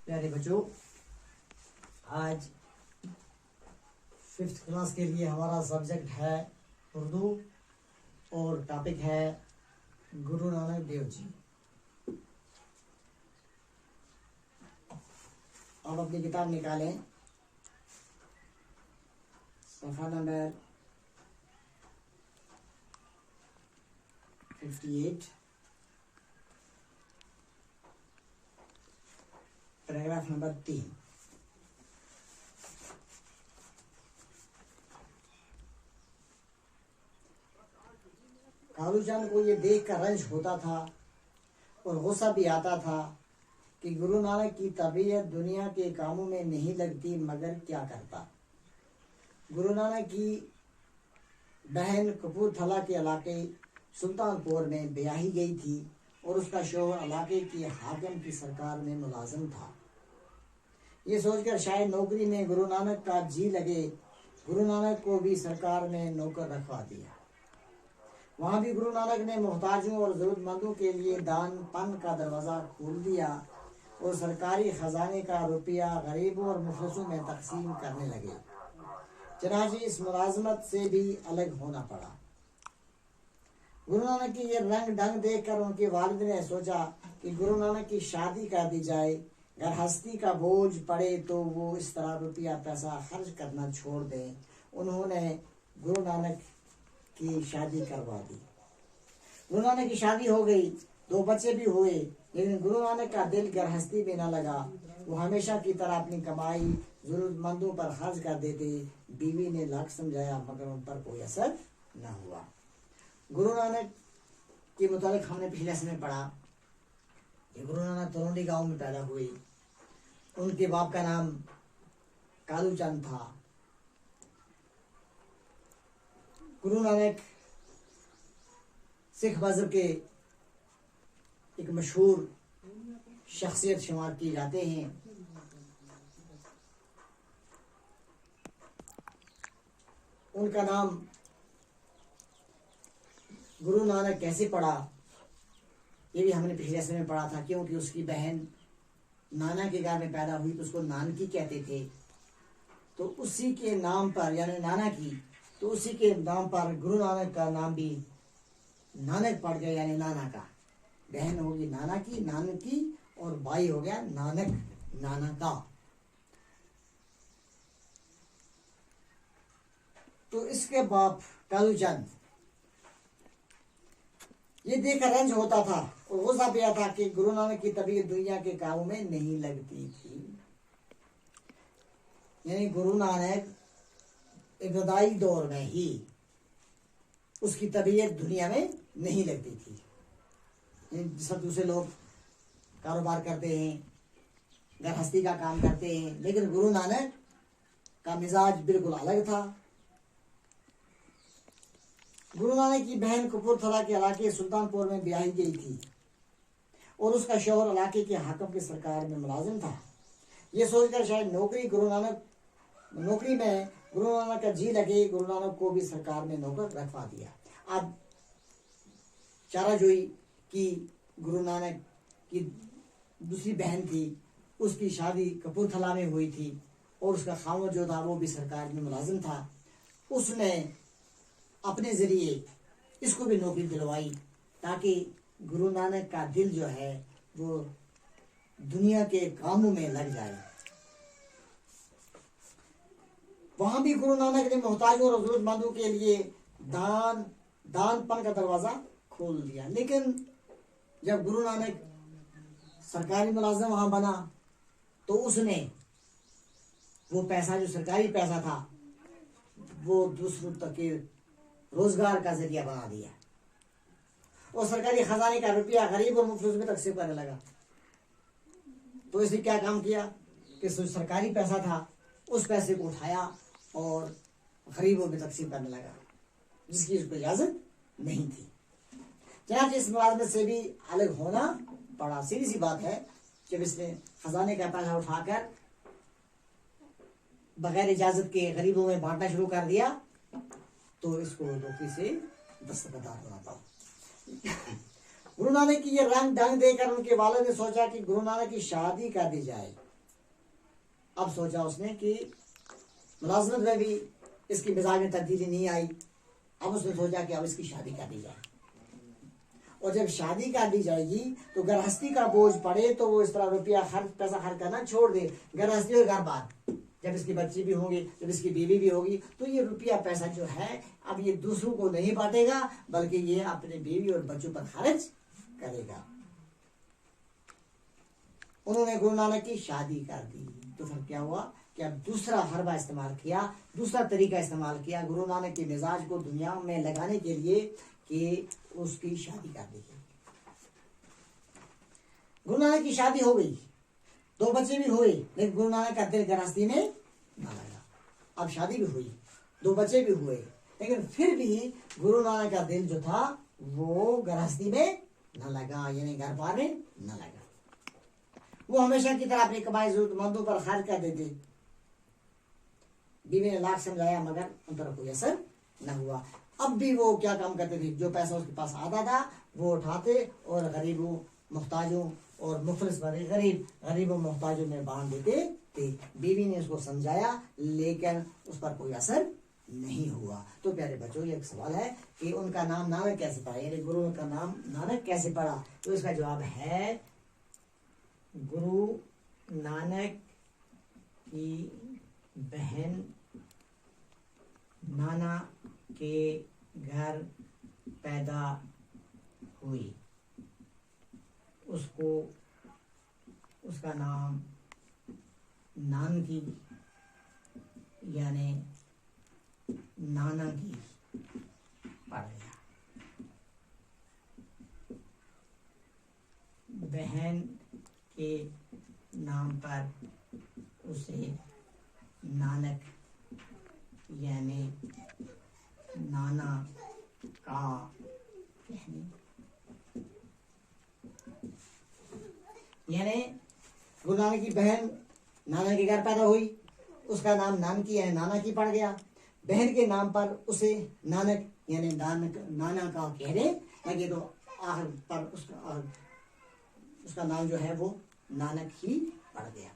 प्यारे बच्चों, आज 5th क्लास के लिए हमारा सब्जेक्ट है उर्दू और टॉपिक है गुरु नानक देव जी। अब अपनी किताब निकालें, सफ़ा नंबर 58, पैराग्राफ नंबर 3। कालूचंद को ये देख कर रंज होता था और गुस्सा भी आता था कि गुरु नानक की तबीयत दुनिया के कामों में नहीं लगती, मगर क्या करता। गुरु नानक की बहन कपूरथला के इलाके सुल्तानपुर में ब्याही गई थी और उसका शौहर इलाके की हाकिम की सरकार में मुलाजिम था। ये सोचकर शायद नौकरी में गुरु नानक का जी लगे, गुरु नानक को भी सरकार में नौकर रखवा दिया। वहाँ भी गुरु नानक ने मोहताजों और ज़रूरतमंदों के लिए दान पन का दरवाज़ा खोल दिया और सरकारी खजाने का रुपया गरीबों और मुफलिसों में तकसीम करने लगे। चनाचे इस मुलाजमत से भी अलग होना पड़ा। गुरु नानक की ये रंग ढंग देखकर उनके वालिद ने सोचा कि गुरु नानक की शादी कर दी जाए। गृहस्थी का बोझ पड़े तो वो इस तरह रुपया पैसा खर्च करना छोड़ दें। उन्होंने गुरु नानक की शादी करवा दी। गुरु नानक की शादी हो गई, 2 बच्चे भी हुए, लेकिन गुरु नानक का दिल गृहस्थी में न लगा। वो हमेशा की तरह अपनी कमाई जरूरतमंदों पर खर्च कर देते। बीवी ने लाख समझाया मगर उन पर कोई असर न हुआ। गुरु नानक के मुताबिक हमने पिछले समय पढ़ा कि गुरु नानक तरोंडी गांव में पैदा हुए। उनके बाप का नाम कालूचंद था। गुरु नानक सिख मजहब के एक मशहूर शख्सियत शुमार किए जाते हैं। उनका नाम गुरु नानक कैसे पड़ा ये भी हमने पिछले समय में पढ़ा था, क्योंकि उसकी बहन नाना के घर में पैदा हुई तो उसको नानकी कहते थे। तो उसी के नाम पर यानी नाना की, तो उसी के नाम पर गुरु नानक का नाम भी नानक पड़ गया, यानी नाना का। बहन होगी नाना की, नानक की, और भाई हो गया नानक, नाना का। तो इसके बाप कालूचंद ये देखकर रंज होता था और गुस्सा भी आता कि गुरु नानक की तबीयत दुनिया के कामों में नहीं लगती थी। यानी गुरु नानक इब्तदाई दौर में ही उसकी तबीयत दुनिया में नहीं लगती थी। जैसा दूसरे लोग कारोबार करते हैं, गृहस्थी का काम करते हैं, लेकिन गुरु नानक का मिजाज बिल्कुल अलग था। गुरु नानक की बहन कपूरथला के इलाके सुल्तानपुर में ब्याही गई थी और उसका शौहर इलाके के हाकिम की सरकार में मुलाजिम था। ये सोचकर शायद नौकरी में गुरु नानक का जी लगे, गुरु नानक को भी सरकार में नौकर रखवा दिया। अब चाराजोई की गुरु नानक की दूसरी बहन थी, उसकी शादी कपूरथला में हुई थी और उसका खामद जो था वो भी सरकार में मुलाजिम था। उसने अपने जरिए इसको भी नौकरी दिलवाई ताकि गुरु नानक का दिल जो है वो दुनिया के कामों में लग जाए। वहां भी गुरु नानक ने मोहताजों और जरूरतमंदों के लिए दानपन का दरवाजा खोल दिया। लेकिन जब गुरु नानक सरकारी मुलाजिम वहां बना तो उसने वो पैसा, जो सरकारी पैसा था, वो दूसरों तक के रोजगार का जरिया बना दिया और सरकारी खजाने का रुपया गरीब और मुफ्लिस में तकसीम करने लगा। तो इसने क्या काम किया कि सरकारी पैसा था उस पैसे को उठाया और गरीबों में तकसीम करने लगा, जिसकी उसको इजाजत नहीं थी। जनाब इस मुलाजमत से भी अलग होना पड़ा। सीधी सी बात है, जब इसने खजाने का पैसा उठाकर बगैर इजाजत के गरीबों में बांटना शुरू कर दिया तो इसको नौकरी से दस्तबरदार होना पड़ा। गुरु नानक की ये रंग ढंग देखकर उनके वालिद ने सोचा कि गुरु नानक की शादी कर दी जाए। अब सोचा उसने कि मुलाजमत में भी इसकी मिजाज में तब्दीली नहीं आई। अब उसने सोचा कि अब इसकी शादी कर दी जाए, और जब शादी कर दी जाएगी तो गृहस्थी का बोझ पड़े तो वो इस तरह रुपया खर्च पैसा खर्च करना छोड़ दे। गृहस्थी और घर बार, जब इसकी बच्ची भी होंगी, जब इसकी बीवी भी होगी, तो ये रुपया पैसा जो है अब ये दूसरों को नहीं बांटेगा, बल्कि ये अपने बीवी और बच्चों पर खर्च करेगा। उन्होंने गुरु नानक की शादी कर दी। तो फिर क्या हुआ कि अब दूसरा हरबा इस्तेमाल किया, दूसरा तरीका इस्तेमाल किया गुरु नानक के मिजाज को दुनिया में लगाने के लिए कि उसकी शादी कर दी। गुरु नानक की शादी हो गई, 2 बच्चे भी हुए, लेकिन गुरु नानक का दिल गृहस्थी में न लगा। अब शादी भी हुई, 2 बच्चे भी हुए, लेकिन फिर भी गुरु नानक का दिल जो था वो गृहस्थी में न लगा, यानी घर बार में न लगा। वो हमेशा की तरह अपनी कमाई जरूरतमंदों पर खर्च कर देते। बीवी ने लाख समझाया मगर उन पर कोई असर न हुआ। अब भी वो क्या काम करते थे, जो पैसा उसके पास आता था वो उठाते और गरीबों मुहताजों और मुफलिस वाले गरीबों मुहताजों में बांट देते थे। बीवी ने उसको समझाया लेकिन उस पर कोई असर नहीं हुआ। तो प्यारे बच्चों, ये एक सवाल है कि उनका नाम नानक कैसे पड़ा, यानी गुरु का नाम नानक कैसे पड़ा। तो इसका जवाब है गुरु नानक की बहन नाना के घर पैदा हुई, उसको उसका नाम नानकी यानी नाना की पड़ गया। बहन के नाम पर उसे नानक यानी नाना का यानी गुरु नानक की बहन नाना के घर पैदा हुई, उसका नाम नानकी यानी नाना की पड़ गया। बहन के नाम पर उसे नानक यानी नाना का कहने लगे, तो आखिर पर उसका नाम जो है वो नानक ही पड़ गया।